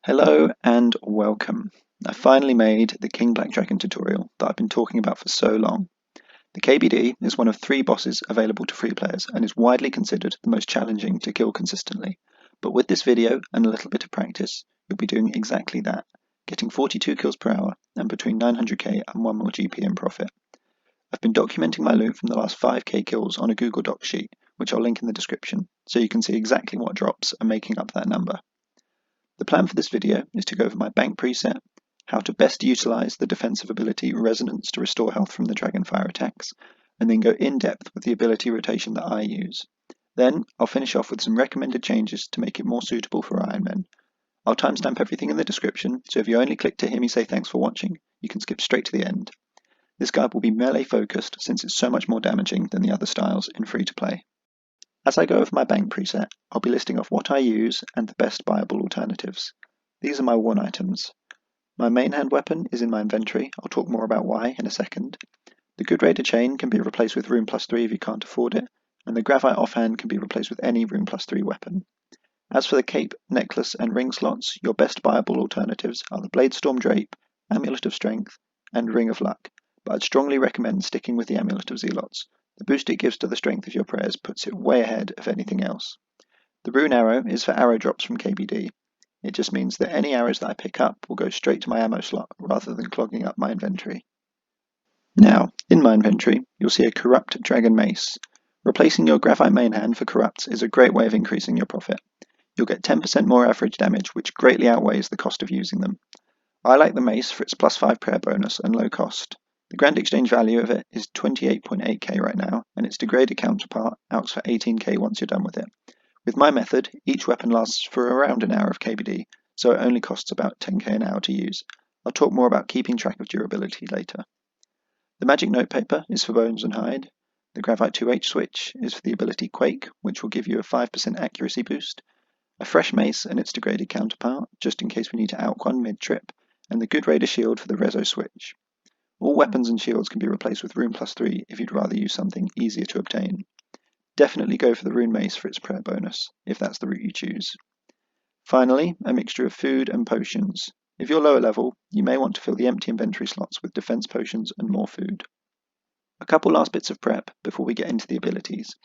Hello and welcome. I finally made the King Black Dragon tutorial that I've been talking about for so long. The KBD is one of 3 bosses available to free players and is widely considered the most challenging to kill consistently. But with this video and a little bit of practice, you'll be doing exactly that, getting 42 kills per hour and between 900k and 1 mil GP in profit. I've been documenting my loot from the last 5k kills on a Google Docs sheet, which I'll link in the description, so you can see exactly what drops are making up that number. The plan for this video is to go over my bank preset, how to best utilize the defensive ability Resonance to restore health from the Dragonfire attacks, and then go in depth with the ability rotation that I use. Then I'll finish off with some recommended changes to make it more suitable for Ironman. I'll timestamp everything in the description, so if you only click to hear me say thanks for watching, you can skip straight to the end. This guide will be melee focused since it's so much more damaging than the other styles in free to play. As I go over my bank preset, I'll be listing off what I use and the best buyable alternatives. These are my one items. My main hand weapon is in my inventory, I'll talk more about why in a second. The Good Raider chain can be replaced with Rune +3 if you can't afford it, and the Gravite offhand can be replaced with any Rune +3 weapon. As for the cape, necklace and ring slots, your best buyable alternatives are the Bladestorm Drape, Amulet of Strength, and Ring of Luck, but I'd strongly recommend sticking with the Amulet of Zealots. The boost it gives to the strength of your prayers puts it way ahead of anything else. The Rune Arrow is for arrow drops from KBD. It just means that any arrows that I pick up will go straight to my ammo slot rather than clogging up my inventory. Now, in my inventory, you'll see a Corrupt Dragon Mace. Replacing your Graphite main hand for Corrupts is a great way of increasing your profit. You'll get 10% more average damage, which greatly outweighs the cost of using them. I like the mace for its +5 prayer bonus and low cost. The grand exchange value of it is 28.8k right now, and its degraded counterpart outs for 18k once you're done with it. With my method, each weapon lasts for around an hour of KBD, so it only costs about 10k an hour to use. I'll talk more about keeping track of durability later. The magic notepaper is for bones and hide. The Gravite 2H switch is for the ability Quake, which will give you a 5% accuracy boost. A fresh mace and its degraded counterpart, just in case we need to outquan mid-trip, and the Good Raider shield for the Rezo switch. All weapons and shields can be replaced with Rune +3 if you'd rather use something easier to obtain. Definitely go for the Rune Mace for its prayer bonus, if that's the route you choose. Finally, a mixture of food and potions. If you're lower level, you may want to fill the empty inventory slots with defense potions and more food. A couple last bits of prep before we get into the abilities.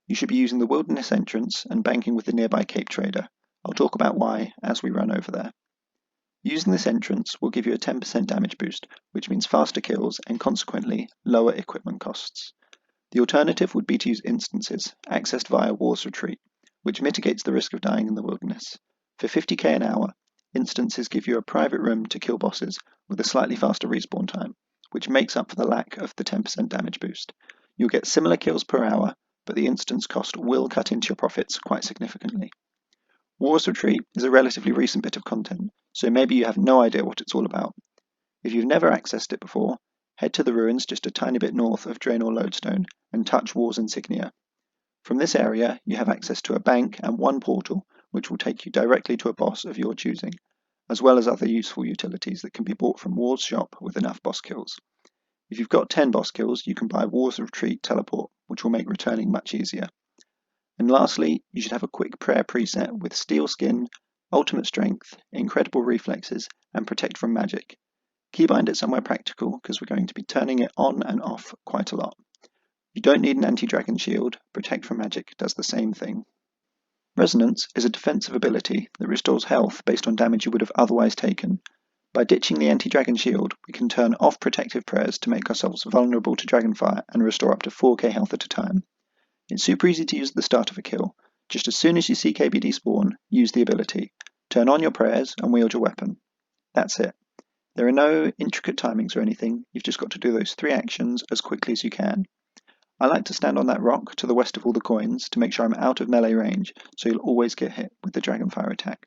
You should be using the Wilderness entrance and banking with the nearby Cape Trader. I'll talk about why as we run over there. Using this entrance will give you a 10% damage boost, which means faster kills and consequently lower equipment costs. The alternative would be to use instances, accessed via War's Retreat, which mitigates the risk of dying in the wilderness. For 50k an hour, instances give you a private room to kill bosses with a slightly faster respawn time, which makes up for the lack of the 10% damage boost. You'll get similar kills per hour, but the instance cost will cut into your profits quite significantly. War's Retreat is a relatively recent bit of content, so maybe you have no idea what it's all about. If you've never accessed it before, head to the ruins just a tiny bit north of Draenor Lodestone and touch War's insignia. From this area, you have access to a bank and one portal, which will take you directly to a boss of your choosing, as well as other useful utilities that can be bought from War's shop with enough boss kills. If you've got 10 boss kills, you can buy War's Retreat Teleport, which will make returning much easier. And lastly, you should have a quick prayer preset with Steel Skin, Ultimate Strength, Incredible Reflexes, and Protect from Magic. Keybind it somewhere practical because we're going to be turning it on and off quite a lot. You don't need an anti-dragon shield, Protect from Magic does the same thing. Resonance is a defensive ability that restores health based on damage you would have otherwise taken. By ditching the anti-dragon shield, we can turn off protective prayers to make ourselves vulnerable to dragonfire and restore up to 4k health at a time. It's super easy to use at the start of a kill. Just as soon as you see KBD spawn, use the ability. Turn on your prayers and wield your weapon. That's it. There are no intricate timings or anything, you've just got to do those 3 actions as quickly as you can. I like to stand on that rock to the west of all the coins to make sure I'm out of melee range, so you'll always get hit with the dragonfire attack.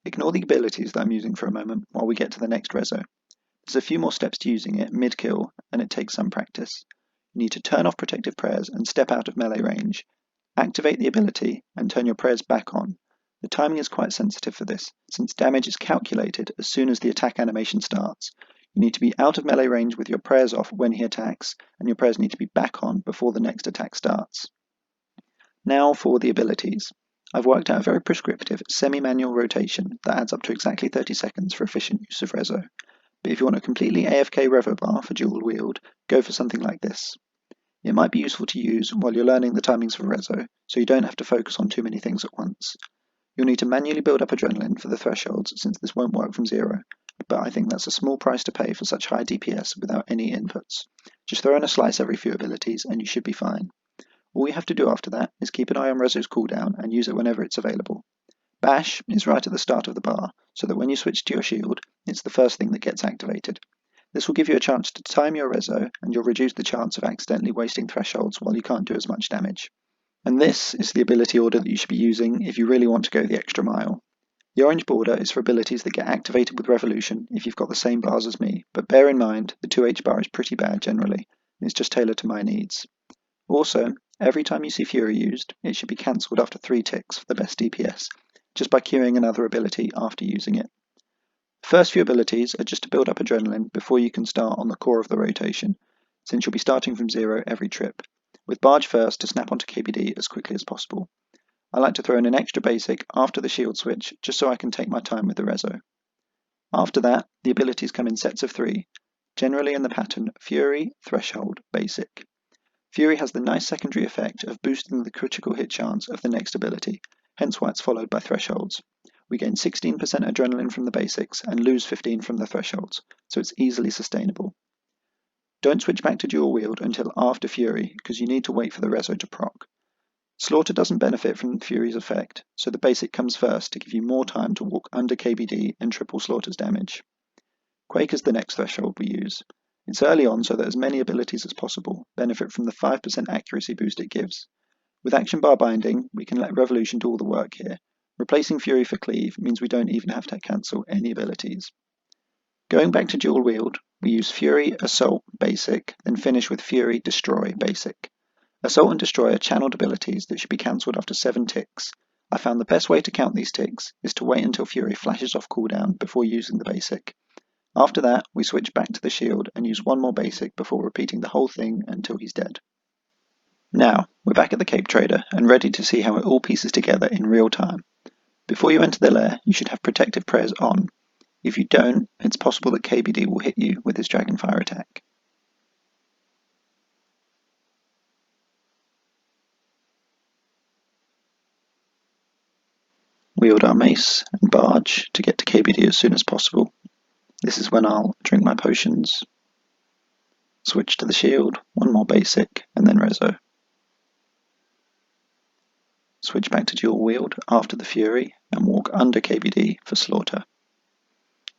Ignore the abilities that I'm using for a moment while we get to the next rezo. There's a few more steps to using it mid-kill, and it takes some practice. You need to turn off protective prayers and step out of melee range. Activate the ability and turn your prayers back on. The timing is quite sensitive for this, since damage is calculated as soon as the attack animation starts. You need to be out of melee range with your prayers off when he attacks, and your prayers need to be back on before the next attack starts. Now for the abilities. I've worked out a very prescriptive semi-manual rotation that adds up to exactly 30 seconds for efficient use of reso. But if you want a completely AFK revo bar for dual wield, go for something like this. It might be useful to use while you're learning the timings for reso, so you don't have to focus on too many things at once. You'll need to manually build up adrenaline for the thresholds since this won't work from zero, but I think that's a small price to pay for such high DPS without any inputs. Just throw in a slice every few abilities and you should be fine. All you have to do after that is keep an eye on reso's cooldown and use it whenever it's available. Bash is right at the start of the bar, so that when you switch to your shield, it's the first thing that gets activated. This will give you a chance to time your reso, and you'll reduce the chance of accidentally wasting thresholds while you can't do as much damage. And this is the ability order that you should be using if you really want to go the extra mile. The orange border is for abilities that get activated with Revolution if you've got the same bars as me, but bear in mind the 2H bar is pretty bad generally, and it's just tailored to my needs. Also, every time you see Fury used, it should be cancelled after 3 ticks for the best DPS, just by queuing another ability after using it. The first few abilities are just to build up adrenaline before you can start on the core of the rotation, since you'll be starting from zero every trip, with Barge first to snap onto KBD as quickly as possible. I like to throw in an extra basic after the shield switch, just so I can take my time with the reso. After that, the abilities come in sets of 3, generally in the pattern Fury, Threshold, Basic. Fury has the nice secondary effect of boosting the critical hit chance of the next ability, hence why it's followed by thresholds. We gain 16% adrenaline from the basics and lose 15 from the thresholds, so it's easily sustainable. Don't switch back to dual wield until after Fury, because you need to wait for the reso to proc. Slaughter doesn't benefit from Fury's effect, so the basic comes first to give you more time to walk under KBD and triple Slaughter's damage. Quake is the next threshold we use. It's early on so that as many abilities as possible benefit from the 5% accuracy boost it gives. With action bar binding, we can let Revolution do all the work here. Replacing Fury for Cleave means we don't even have to cancel any abilities. Going back to dual wield, we use Fury, Assault, Basic, then finish with Fury, Destroy, Basic. Assault and Destroy are channeled abilities that should be cancelled after 7 ticks. I found the best way to count these ticks is to wait until Fury flashes off cooldown before using the basic. After that, we switch back to the shield and use one more basic before repeating the whole thing until he's dead. Now, we're back at the Cape Trader and ready to see how it all pieces together in real time. Before you enter the lair, you should have Protective Prayers on. If you don't, it's possible that KBD will hit you with his Dragonfire attack. Wield our mace and barge to get to KBD as soon as possible. This is when I'll drink my potions, switch to the shield, one more basic, and then reso. Switch back to dual wield after the Fury and walk under KBD for Slaughter.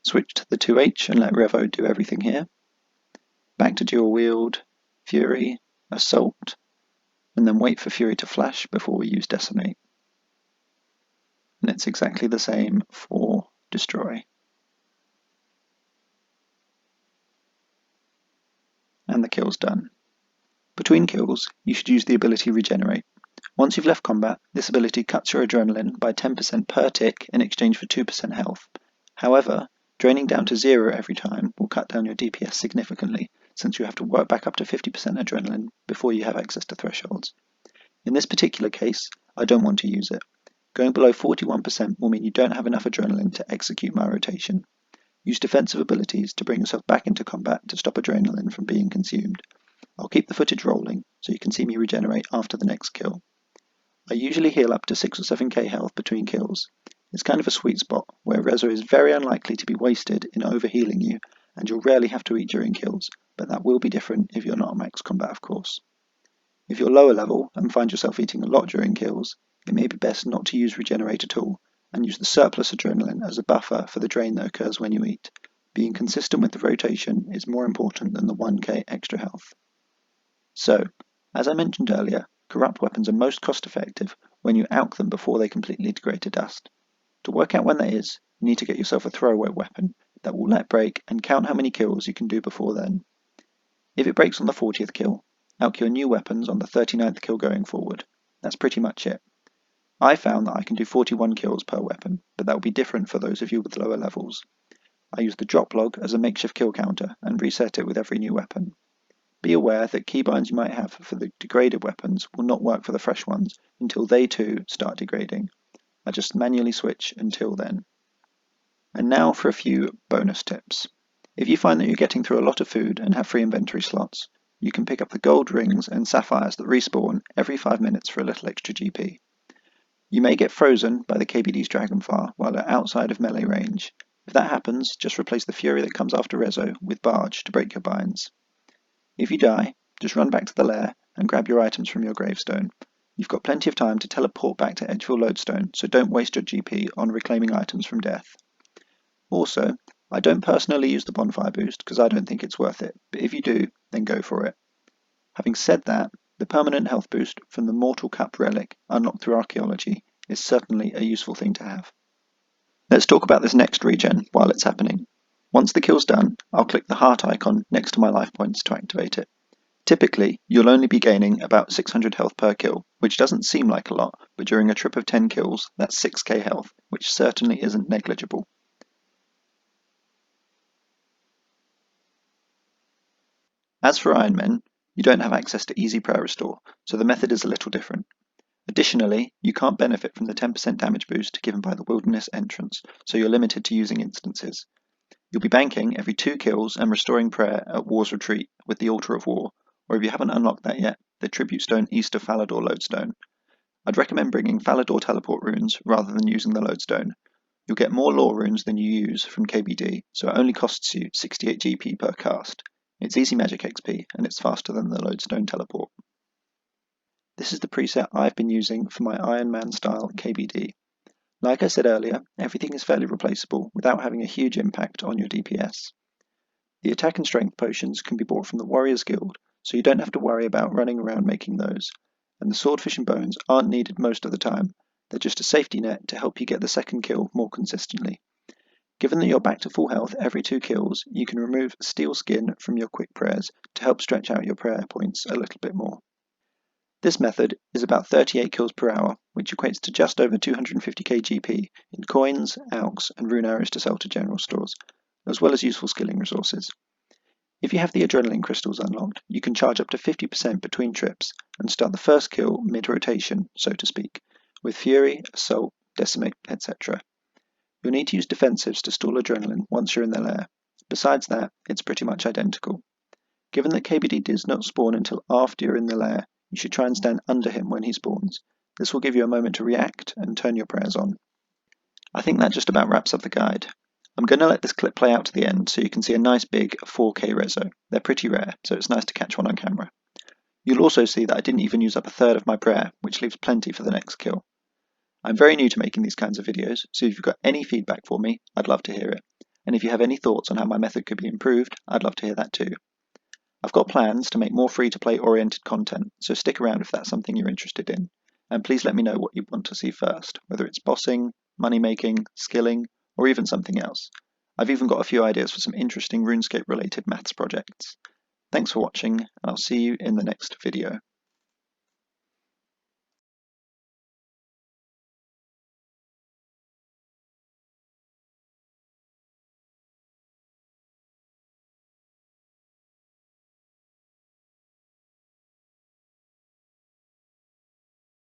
Switch to the 2H and let Revo do everything here. Back to dual wield, Fury, Assault, and then wait for Fury to flash before we use Decimate. And it's exactly the same for Destroy. And the kill's done. Between kills, you should use the ability Regenerate. Once you've left combat, this ability cuts your adrenaline by 10% per tick in exchange for 2% health. However, draining down to 0 every time will cut down your DPS significantly, since you have to work back up to 50% adrenaline before you have access to thresholds. In this particular case, I don't want to use it. Going below 41% will mean you don't have enough adrenaline to execute my rotation. Use defensive abilities to bring yourself back into combat to stop adrenaline from being consumed. I'll keep the footage rolling so you can see me regenerate after the next kill. I usually heal up to 6 or 7k health between kills. It's kind of a sweet spot where reso is very unlikely to be wasted in overhealing you, and you'll rarely have to eat during kills, but that will be different if you're not max combat, of course. If you're lower level and find yourself eating a lot during kills, it may be best not to use regenerate at all, and use the surplus adrenaline as a buffer for the drain that occurs when you eat. Being consistent with the rotation is more important than the 1k extra health. So, as I mentioned earlier, corrupt weapons are most cost effective when you alch them before they completely degrade to dust. To work out when that is, you need to get yourself a throwaway weapon that will let break and count how many kills you can do before then. If it breaks on the 40th kill, alch your new weapons on the 39th kill going forward. That's pretty much it. I found that I can do 41 kills per weapon, but that will be different for those of you with lower levels. I use the drop log as a makeshift kill counter and reset it with every new weapon. Be aware that keybinds you might have for the degraded weapons will not work for the fresh ones until they too start degrading. I just manually switch until then. And now for a few bonus tips. If you find that you're getting through a lot of food and have free inventory slots, you can pick up the gold rings and sapphires that respawn every 5 minutes for a little extra GP. You may get frozen by the KBD's Dragonfire while they're outside of melee range. If that happens, just replace the Fury that comes after Rezo with Barge to break your binds. If you die, just run back to the lair and grab your items from your gravestone. You've got plenty of time to teleport back to Edgefield Lodestone, so don't waste your GP on reclaiming items from death. Also, I don't personally use the bonfire boost because I don't think it's worth it, but if you do, then go for it. Having said that, the permanent health boost from the Mortal Cup relic unlocked through archaeology is certainly a useful thing to have. Let's talk about this next regen while it's happening. Once the kill's done, I'll click the heart icon next to my life points to activate it. Typically, you'll only be gaining about 600 health per kill, which doesn't seem like a lot, but during a trip of 10 kills, that's 6k health, which certainly isn't negligible. As for Ironman, you don't have access to easy prayer restore, so the method is a little different. Additionally, you can't benefit from the 10% damage boost given by the Wilderness entrance, so you're limited to using instances. You'll be banking every 2 kills and restoring prayer at War's Retreat with the Altar of War, or if you haven't unlocked that yet, the Tribute Stone east of Falador Lodestone. I'd recommend bringing Falador teleport runes rather than using the Lodestone. You'll get more lore runes than you use from KBD, so it only costs you 68 GP per cast. It's easy magic XP, and it's faster than the Lodestone teleport. This is the preset I've been using for my Ironman style KBD. Like I said earlier, everything is fairly replaceable without having a huge impact on your DPS. The attack and strength potions can be bought from the Warriors Guild, so you don't have to worry about running around making those, and the swordfish and bones aren't needed most of the time. They're just a safety net to help you get the second kill more consistently. Given that you're back to full health every 2 kills, you can remove steel skin from your quick prayers to help stretch out your prayer points a little bit more. This method is about 38 kills per hour, which equates to just over 250k GP in coins, alks, and rune arrows to sell to general stores, as well as useful skilling resources. If you have the adrenaline crystals unlocked, you can charge up to 50% between trips and start the first kill mid-rotation, so to speak, with Fury, Assault, Decimate, etc. You'll need to use defensives to stall adrenaline once you're in the lair. Besides that, it's pretty much identical. Given that KBD does not spawn until after you're in the lair, you should try and stand under him when he spawns. This will give you a moment to react and turn your prayers on. I think that just about wraps up the guide. I'm going to let this clip play out to the end so you can see a nice big 4K reso. They're pretty rare, so it's nice to catch one on camera. You'll also see that I didn't even use up a third of my prayer, which leaves plenty for the next kill. I'm very new to making these kinds of videos, so if you've got any feedback for me, I'd love to hear it. And if you have any thoughts on how my method could be improved, I'd love to hear that too. I've got plans to make more free-to-play oriented content, so stick around if that's something you're interested in. And please let me know what you want to see first, whether it's bossing, money making, skilling, or even something else. I've even got a few ideas for some interesting RuneScape related maths projects. Thanks for watching, and I'll see you in the next video.